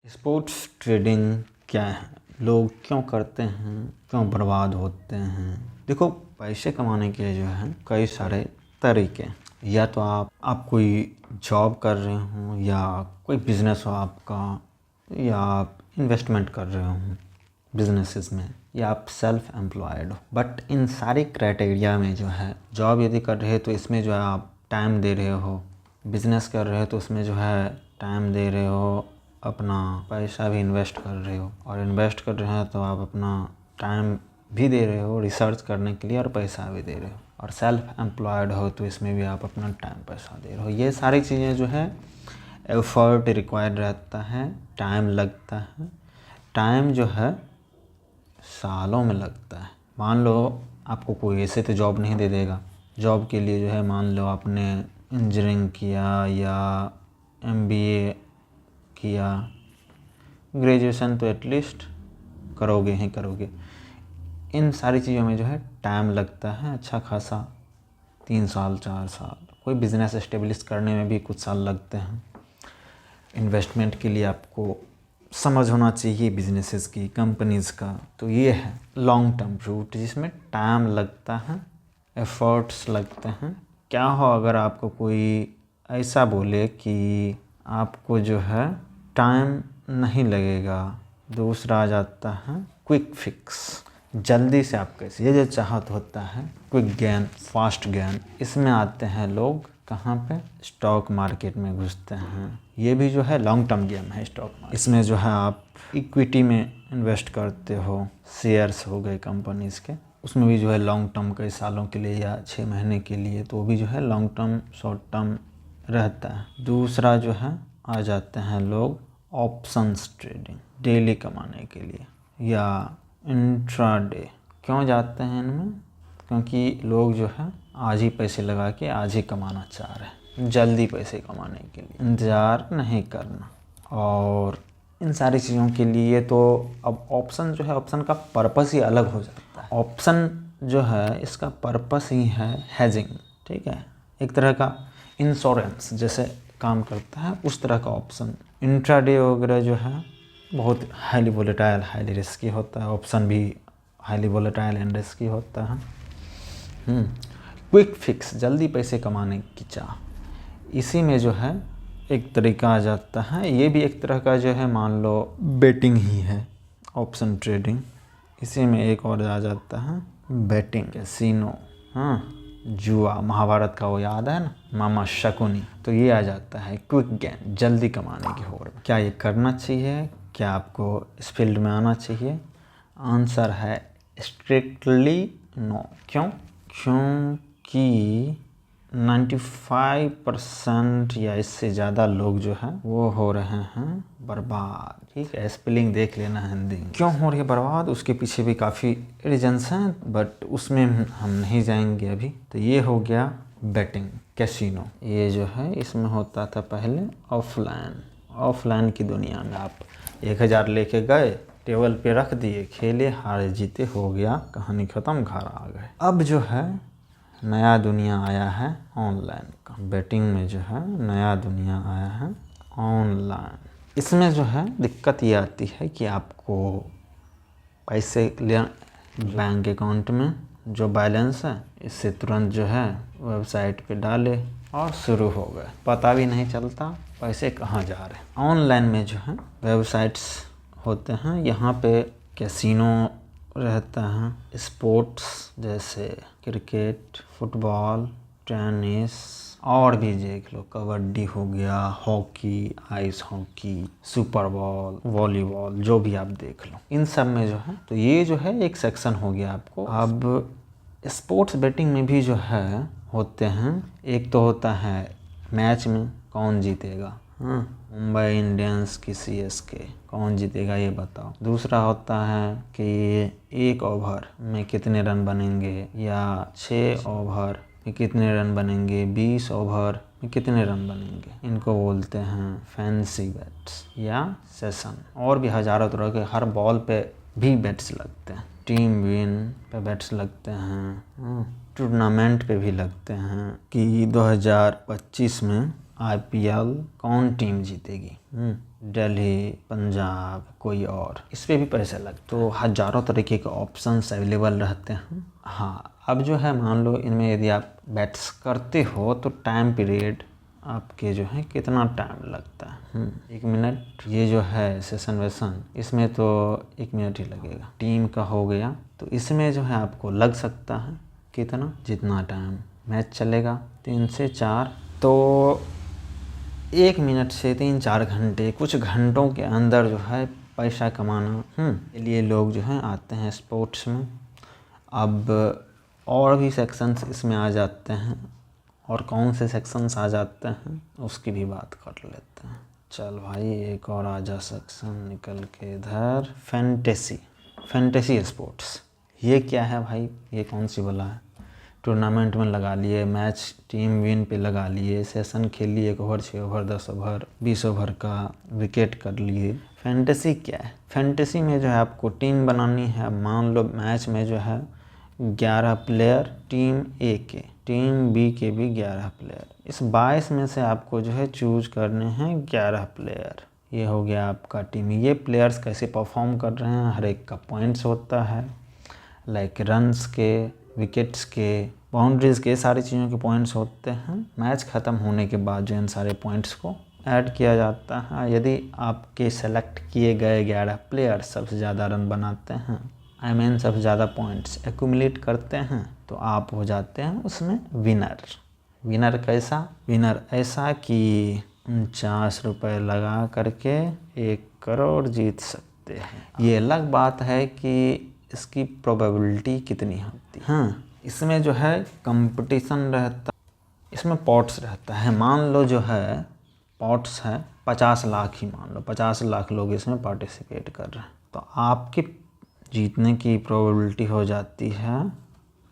Sports trading क्या है, लोग क्यों करते हैं, क्यों बर्बाद होते हैं। देखो, पैसे कमाने के जो है कई सारे तरीके, या तो आप कोई जॉब कर रहे हो, या कोई बिजनेस हो आपका, या आप इन्वेस्टमेंट कर रहे हो बिजनेसेस में, या आप सेल्फ एम्प्लॉयड हो। बट इन सारी क्राइटेरिया में जो है, जॉब यदि कर रहे हो तो इसमें जो है आप टाइम दे रहे हो, बिजनेस कर रहे हो तो उसमें जो है टाइम दे रहे हो, अपना पैसा भी इन्वेस्ट कर रहे हो, और इन्वेस्ट कर रहे हो तो आप अपना टाइम भी दे रहे हो रिसर्च करने के लिए, और पैसा भी दे रहे हो। और सेल्फ एम्प्लॉयड हो तो इसमें भी आप अपना टाइम पैसा दे रहे हो। ये सारी चीज़ें जो है एफर्ट रिक्वायर्ड रहता है, टाइम लगता है। टाइम जो है सालों में लगता है। मान लो आपको कोई ऐसे तो जॉब नहीं दे देगा। जॉब के लिए जो है, मान लो आपने इंजीनियरिंग किया या MBA किया, ग्रेजुएशन तो एटलीस्ट करोगे ही करोगे। इन सारी चीज़ों में जो है टाइम लगता है अच्छा खासा, 3 साल 4 साल। कोई बिज़नेस एस्टेब्लिश करने में भी कुछ साल लगते हैं। इन्वेस्टमेंट के लिए आपको समझ होना चाहिए बिजनेसेस की, कंपनीज़ का। तो ये है लॉन्ग टर्म रूट, जिसमें टाइम लगता है, एफर्ट्स लगते हैं। क्या हो अगर आपको कोई ऐसा बोले कि आपको जो है टाइम नहीं लगेगा। दूसरा आ जाता है क्विक फिक्स, जल्दी से आप कैसे, ये जो चाहत होता है क्विक गेन, फास्ट गेन, इसमें आते हैं लोग कहाँ पे, स्टॉक मार्केट में घुसते हैं। ये भी जो है लॉन्ग टर्म गेम है स्टॉक मार्केट। इसमें जो है आप इक्विटी में इन्वेस्ट करते हो, शेयर्स हो गए कंपनीज़ के, उसमें भी जो है लॉन्ग टर्म कई सालों के लिए या 6 महीने के लिए, तो वो भी जो है लॉन्ग टर्म शॉर्ट टर्म रहता है। दूसरा जो है आ जाते हैं लोग ऑप्शंस ट्रेडिंग, डेली कमाने के लिए, या इंट्राडे। क्यों जाते हैं इनमें? क्योंकि लोग जो है आज ही पैसे लगा के आज ही कमाना चाह रहे हैं, जल्दी पैसे कमाने के लिए, इंतज़ार नहीं करना। और इन सारी चीज़ों के लिए तो अब ऑप्शन जो है, ऑप्शन का पर्पस ही अलग हो जाता है। ऑप्शन जो है इसका पर्पस ही है हेजिंग, ठीक है, एक तरह का इंश्योरेंस जैसे काम करता है, उस तरह का ऑप्शन। इंट्राडे वगैरह जो है बहुत हाईली वोलेटाइल, हाईली रिस्की होता है। ऑप्शन भी हाईली वोलेटाइल एंड रिस्की होता है। क्विक फिक्स, जल्दी पैसे कमाने की चाह, इसी में जो है एक तरीका आ जाता है। ये भी एक तरह का जो है मान लो बेटिंग ही है, ऑप्शन ट्रेडिंग। इसी में एक और आ जाता है बेटिंग, कैसीनो, हाँ, जुआ, महाभारत का वो याद है ना, मामा शकुनी। तो ये आ जाता है क्विक गेन, जल्दी कमाने की होड़ में। क्या ये करना चाहिए? क्या आपको इस फील्ड में आना चाहिए? आंसर है स्ट्रिक्टली नो। क्यों? क्योंकि 95% या इससे ज़्यादा लोग जो हैं वो हो रहे हैं बर्बाद। ठीक है, स्पेलिंग देख लेना हिंदी में। क्यों हो रही है बर्बाद, उसके पीछे भी काफ़ी रीजन्स हैं, बट उसमें हम नहीं जाएंगे अभी। तो ये हो गया बेटिंग, कैसीनो। ये जो है इसमें होता था पहले ऑफलाइन की दुनिया में आप 1000 लेके गए, टेबल पे रख दिए, खेले, हारे जीते, हो गया, कहानी ख़त्म, घर आ गए। अब जो है नया दुनिया आया है ऑनलाइन का। बेटिंग में जो है नया दुनिया आया है ऑनलाइन। इसमें जो है दिक्कत ये आती है कि आपको पैसे ले बैंक अकाउंट में जो बैलेंस है, इससे तुरंत जो है वेबसाइट पे डाले और शुरू हो गए, पता भी नहीं चलता पैसे कहाँ जा रहे हैं। ऑनलाइन में जो है वेबसाइट्स होते हैं, यहाँ पे कैसीनो रहता है, स्पोर्ट्स जैसे क्रिकेट, फुटबॉल, टेनिस, और भी देख लो, कबड्डी हो गया, hockey, ice hockey, super ball, volleyball, जो भी आप देख लो, इन सब में जो है, तो ये जो है एक सेक्शन हो गया आपको। अब स्पोर्ट्स बेटिंग में भी जो है होते हैं, एक तो होता है मैच में कौन जीतेगा, हाँ, मुंबई इंडियंस की CSK, कौन जीतेगा ये बताओ। दूसरा होता है कि 1 ओवर में कितने रन बनेंगे, या 6 ओवर में कितने रन बनेंगे, 20 ओवर में कितने रन बनेंगे। इनको बोलते हैं फैंसी बेट्स या सेशन। और भी हज़ारों तरह के, हर बॉल पे भी बेट्स लगते हैं, टीम विन पे बेट्स लगते हैं, टूर्नामेंट पे भी लगते हैं कि 2025 में IPL कौन टीम जीतेगी। दिल्ली, पंजाब, कोई और, इस पर भी पैसे लगते तो हज़ारों तरीके के ऑप्शंस अवेलेबल रहते हैं। हाँ, अब जो है मान लो इनमें यदि आप बेट्स करते हो तो टाइम पीरियड आपके जो है कितना टाइम लगता है, 1 मिनट। ये जो है सेशन वेशन, इसमें तो 1 मिनट ही लगेगा। टीम का हो गया तो इसमें जो है आपको लग सकता है कितना, जितना टाइम मैच चलेगा 3 से 4, तो 1 मिनट से 3-4 घंटे, कुछ घंटों के अंदर जो है पैसा कमाना के लिए लोग जो है आते हैं स्पोर्ट्स में। अब और भी सेक्शंस इसमें आ जाते हैं, और कौन से सेक्शंस आ जाते हैं उसकी भी बात कर लेते हैं। चल भाई एक और आ जा सेक्शन निकल के इधर, फैंटेसी स्पोर्ट्स। ये क्या है भाई, ये कौन सी वाला है? टूर्नामेंट में लगा लिए, मैच टीम विन पे लगा लिए, सेशन खेल लिए, 1 ओवर, 6 ओवर, 10 ओवर, 20 ओवर का विकेट कर लिए। फैंटेसी क्या है? फैंटेसी में जो है आपको टीम बनानी है। मान लो मैच में जो है 11 प्लेयर, टीम ए के, टीम बी के भी 11 प्लेयर। इस 22 में से आपको जो है चूज करने हैं 11 प्लेयर। ये हो गया आपका टीम। ये प्लेयर्स कैसे परफॉर्म कर रहे हैं, हर एक का पॉइंट्स होता है, लाइक रन्स के, विकेट्स के, बाउंड्रीज के, सारी चीज़ों के पॉइंट्स होते हैं। मैच ख़त्म होने के बाद जो इन सारे पॉइंट्स को ऐड किया जाता है। यदि आपके सेलेक्ट किए गए 11 प्लेयर सबसे ज़्यादा रन बनाते हैं, सबसे ज़्यादा पॉइंट्स एक्यूमुलेट करते हैं, तो आप हो जाते हैं उसमें विनर। विनर कैसा? विनर ऐसा कि 49 रुपये लगा करके 1 करोड़ जीत सकते हैं। ये अलग बात है कि इसकी प्रोबेबिलिटी कितनी होती है। हाँ, इसमें जो है कंपटीशन रहता, इसमें पॉट्स रहता है। मान लो जो है पॉट्स है 50 लाख ही, मान लो 50 लाख लोग इसमें पार्टिसिपेट कर रहे हैं, तो आपकी जीतने की प्रोबेबिलिटी हो जाती है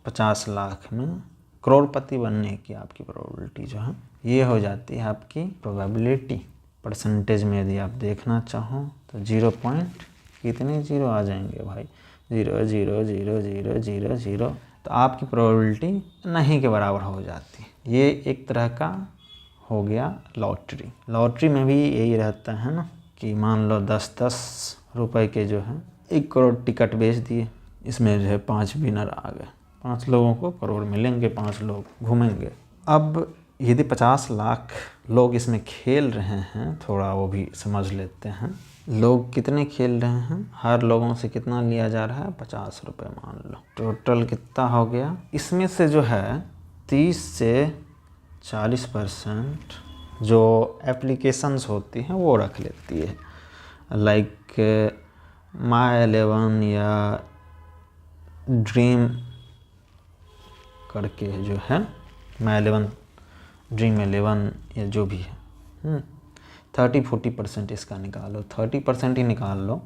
50 लाख में, करोड़पति बनने की आपकी प्रोबेबिलिटी जो है ये हो जाती है आपकी प्रोबेबिलिटी। परसेंटेज में यदि आप देखना चाहो तो 0 पॉइंट कितने जीरो आ जाएंगे भाई, 0 0 0 0 0 0, तो आपकी प्रोबेबिलिटी नहीं के बराबर हो जाती है। ये एक तरह का हो गया लॉटरी। लॉटरी में भी यही रहता है ना कि मान लो 10-10 रुपए के जो है 1 करोड़ टिकट बेच दिए, इसमें जो है 5 विनर आ गए, 5 लोगों को करोड़ मिलेंगे, 5 लोग घूमेंगे। अब यदि 50 लाख लोग इसमें खेल रहे हैं, थोड़ा वो भी समझ लेते हैं। लोग कितने खेल रहे हैं, हर लोगों से कितना लिया जा रहा है, 50 रुपये मान लो। टोटल कितना हो गया? इसमें से जो है 30 से 40% जो एप्लीकेशंस होती हैं वो रख लेती है, लाइक माई 11 या ड्रीम करके जो है, माई 11, ड्रीम 11 या जो भी है। 30-40% इसका निकालो, 30% ही निकाल लो,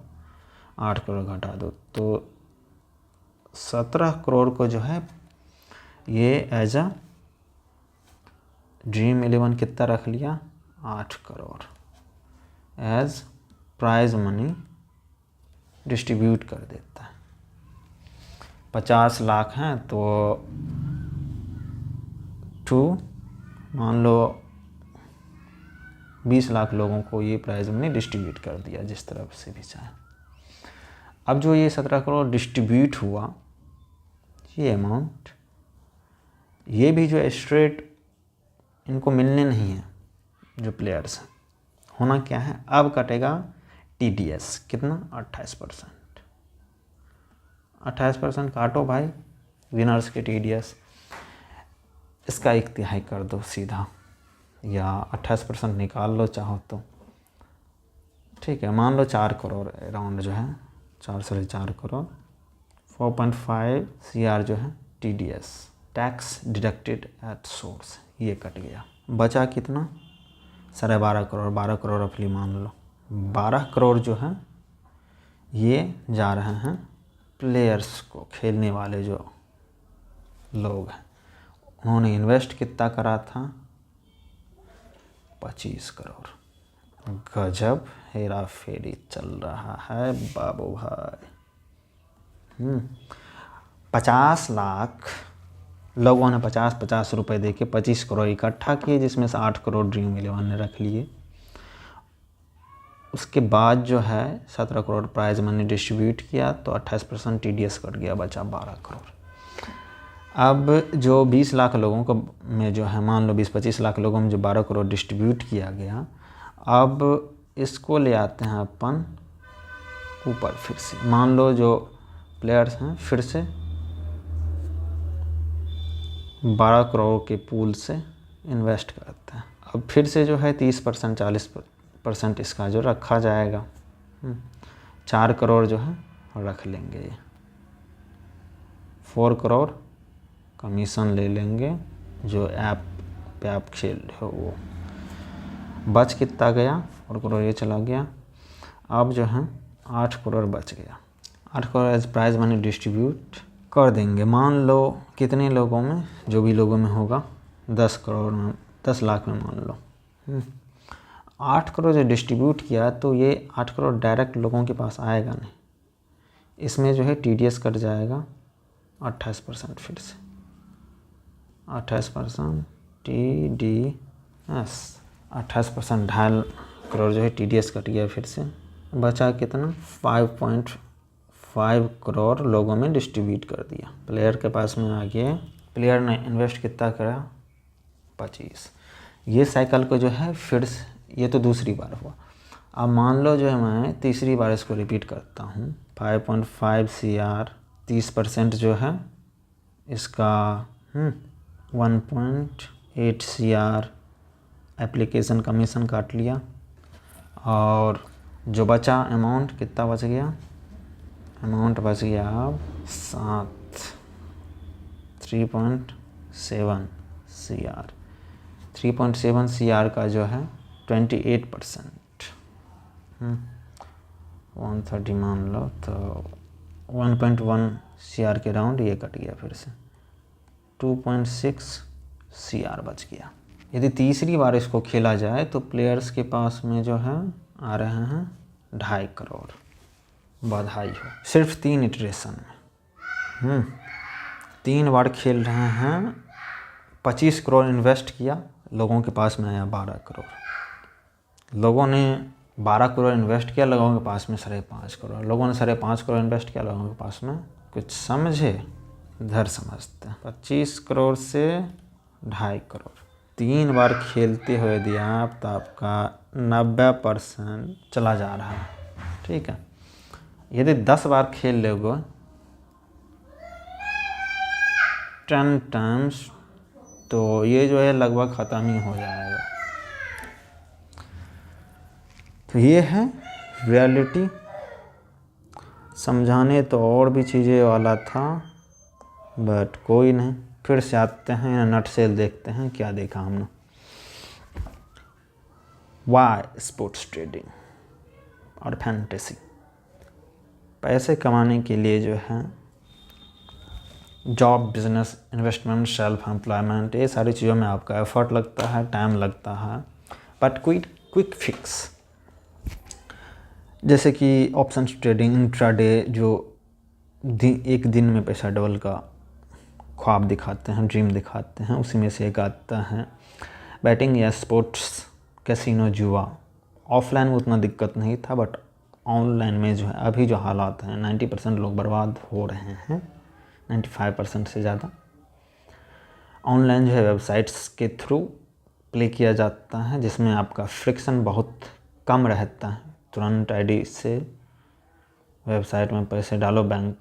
8 करोड़ घटा दो तो 17 करोड़ को जो है ये एज अ ड्रीम 11 कितना रख लिया, 8 crore as prize money distribute कर देता है। 50 लाख हैं तो मान लो 20 लाख लोगों को ये प्राइज मनी डिस्ट्रीब्यूट कर दिया, जिस तरफ से भी चाहे। अब जो ये 17 करोड़ डिस्ट्रीब्यूट हुआ, ये अमाउंट, ये भी जो स्ट्रेट इनको मिलने नहीं है जो प्लेयर्स हैं। होना क्या है, अब कटेगा TDS, कितना, 28%। 28% काटो भाई विनर्स के TDS, इसका 1/3 कर दो सीधा, या 28% निकाल लो चाहो तो, ठीक है। मान लो 4 करोड़ अराउंड जो है, 4 करोड़, 4.5 CR जो है TDS, tax deducted at source, ये कट गया। बचा कितना, 12.5 करोड़, 12 करोड़ रफली मान लो। 12 करोड़ जो है ये जा रहे हैं प्लेयर्स को, खेलने वाले जो लोग हैं। उन्होंने इन्वेस्ट कितना करा था, 25 करोड़। गजब हेरा फेरी चल रहा है बाबू भाई। 50 लाख लोगों ने 50-50 रुपये दे के 25 करोड़ इकट्ठा किए, जिसमें से 8 करोड़ ड्रीम 11 ने रख लिए। उसके बाद जो है 17 करोड़ प्राइज मनी डिस्ट्रीब्यूट किया तो 28% TDS कट गया, बचा 12 करोड़। अब जो 20 लाख लोगों को में जो है, मान लो 20-25 लाख लोगों में जो 12 करोड़ डिस्ट्रीब्यूट किया गया, अब इसको ले आते हैं अपन ऊपर। फिर से मान लो जो प्लेयर्स हैं फिर से 12 करोड़ के पूल से इन्वेस्ट करते हैं। अब फिर से जो है 30% 40% इसका जो रखा जाएगा, 4 करोड़ जो है रख लेंगे, ये 4 करोड़ कमीशन ले लेंगे जो ऐप पे आप खेल रहे हो वो। बच कितना गया, 4 करोड़ ये चला गया। अब जो है 8 करोड़ बच गया। 8 crore as prize money distribute कर देंगे। मान लो कितने लोगों में, जो भी लोगों में होगा, 10 करोड़ में, 10 लाख में मान लो 8 करोड़ जो डिस्ट्रीब्यूट किया, तो ये 8 करोड़ डायरेक्ट लोगों के पास आएगा नहीं, इसमें जो है TDS कट जाएगा 28%। फिर से 28% TDS, 28%, 2.5 करोड़ जो है TDS कट गया। फिर से बचा कितना, 5.5 करोड़ लोगों में डिस्ट्रीब्यूट कर दिया। प्लेयर के पास में आ गया, प्लेयर ने इन्वेस्ट कितना करा, 25। ये साइकिल को जो है फिर से, ये तो दूसरी बार हुआ। अब मान लो जो है मैं तीसरी बार इसको रिपीट करता हूँ। 5.5 CR, 30% जो है इसका 1.8 CR एप्लीकेशन कमीशन काट लिया, और जो बचा अमाउंट कितना बच गया, अमाउंट बच गया अब 3.7 CR। 3.7 CR का जो है 28%, 130 मान लो, तो 1.1 CR के राउंड ये कट गया। फिर से 2.6 CR बच गया। यदि तीसरी बार इसको खेला जाए तो प्लेयर्स के पास में जो है आ रहे हैं 2.5 करोड़। बधाई हो, सिर्फ 3 इटरेशन में 3 बार खेल रहे हैं। 25 करोड़ इन्वेस्ट किया, लोगों के पास में आया 12 करोड़। लोगों ने 12 करोड़ इन्वेस्ट किया, लोगों के पास में 5.5 करोड़। लोगों ने 5.5 करोड़ इन्वेस्ट किया, लोगों के पास में कुछ समझे, इधर समझते हैं। 25 करोड़ से 2.5 करोड़ 3 बार खेलते हुए दिया आप, तो आपका 90% चला जा रहा है। ठीक है, यदि 10 बार खेल लोगे 10 टाइम्स, तो ये जो है लगभग ख़त्म ही हो जाएगा। तो ये है रियलिटी। समझाने तो और भी चीज़ें वाला था, बट कोई नहीं, फिर से आते हैं नट सेल देखते हैं क्या देखा हमने। वाई स्पोर्ट्स ट्रेडिंग और फैंटेसी। पैसे कमाने के लिए जो है job, business, investment, self employment, ये सारी चीज़ों में आपका एफर्ट लगता है, टाइम लगता है, बट क्विक फिक्स। जैसे कि ऑप्शन ट्रेडिंग, इंट्राडे, जो एक दिन में पैसा डबल का ख्वाब दिखाते हैं, ड्रीम दिखाते हैं, उसी में से एक आता है बैटिंग या स्पोर्ट्स, कैसीनो, जुआ। ऑफलाइन में उतना दिक्कत नहीं था, बट ऑनलाइन में जो है अभी जो हालात हैं, 90% लोग बर्बाद हो रहे हैं, 95% से ज़्यादा। ऑनलाइन जो है वेबसाइट्स के थ्रू प्ले किया जाता है, जिसमें आपका फ्रिक्शन बहुत कम रहता है। तुरंत आईडी से वेबसाइट में पैसे डालो बैंक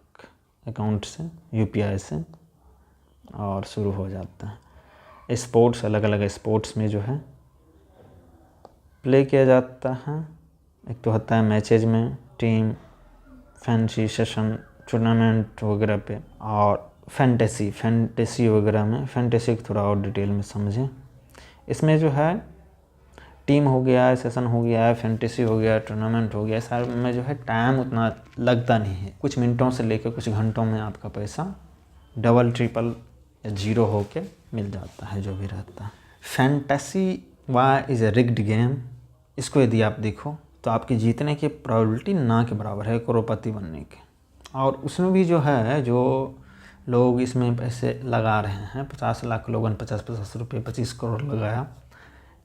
अकाउंट से, UPI से, और शुरू हो जाता है। स्पोर्ट्स, अलग अलग स्पोर्ट्स में जो है प्ले किया जाता है। एक तो होता है मैचेज में, टीम, फैंसी सेशन, टूर्नामेंट वगैरह पे, और फैंटेसी वगैरह में। फैंटेसी को थोड़ा और डिटेल में समझें। इसमें जो है टीम हो गया, सेशन हो गया, फैंटेसी हो गया, टूर्नामेंट हो गया, सारे में जो है टाइम उतना लगता नहीं है। कुछ मिनटों से लेकर कुछ घंटों में आपका पैसा डबल, ट्रिपल या 0 होके मिल जाता है, जो भी रहता है। Fantasy why is a rigged game. इसको यदि आप देखो तो आपके जीतने की प्रोबेबिलिटी ना के बराबर है करोड़पति बनने के। और उसमें भी जो है, जो लोग इसमें पैसे लगा रहे हैं, 50 लाख लोगों ने 50-50 रुपये 25 करोड़ लगाया,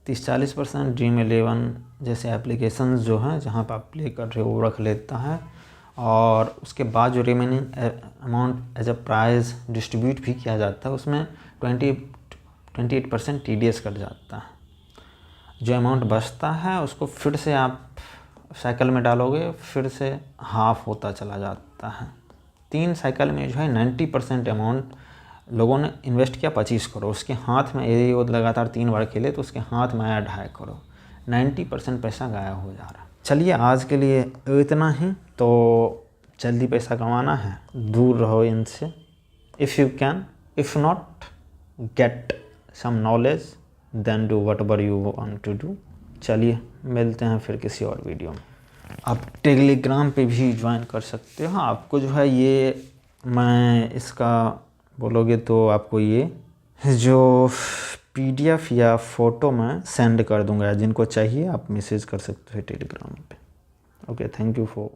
30-40% Dream11 जैसे एप्लीकेशंस जो हैं जहाँ पर आप प्ले कर रहे हो वो रख लेता है, और उसके बाद जो remaining amount as a prize distribute भी किया जाता है उसमें 28% TDS कट जाता है। जो अमाउंट बचता है उसको फिर से आप साइकिल में डालोगे, फिर से हाफ होता चला जाता है। 3 साइकिल में जो है 90% अमाउंट लोगों ने इन्वेस्ट किया 25 करोड़, उसके हाथ में यदि वो लगातार 3 बार खेले तो उसके हाथ में आया 2.5 करोड़, 90% पैसा गायब हो जा रहा है। चलिए आज के लिए इतना ही। तो जल्दी पैसा कमाना है, दूर रहो इनसे if you can, if not get some knowledge then do whatever you want to do. चलिए मिलते हैं फिर किसी और वीडियो में। आप टेलीग्राम पे भी ज्वाइन कर सकते हो। आपको जो है ये मैं इसका बोलोगे तो आपको ये जो PDF या फ़ोटो मैं सेंड कर दूंगा, जिनको चाहिए आप मैसेज कर सकते हो टेलीग्राम पे। Okay, thank you for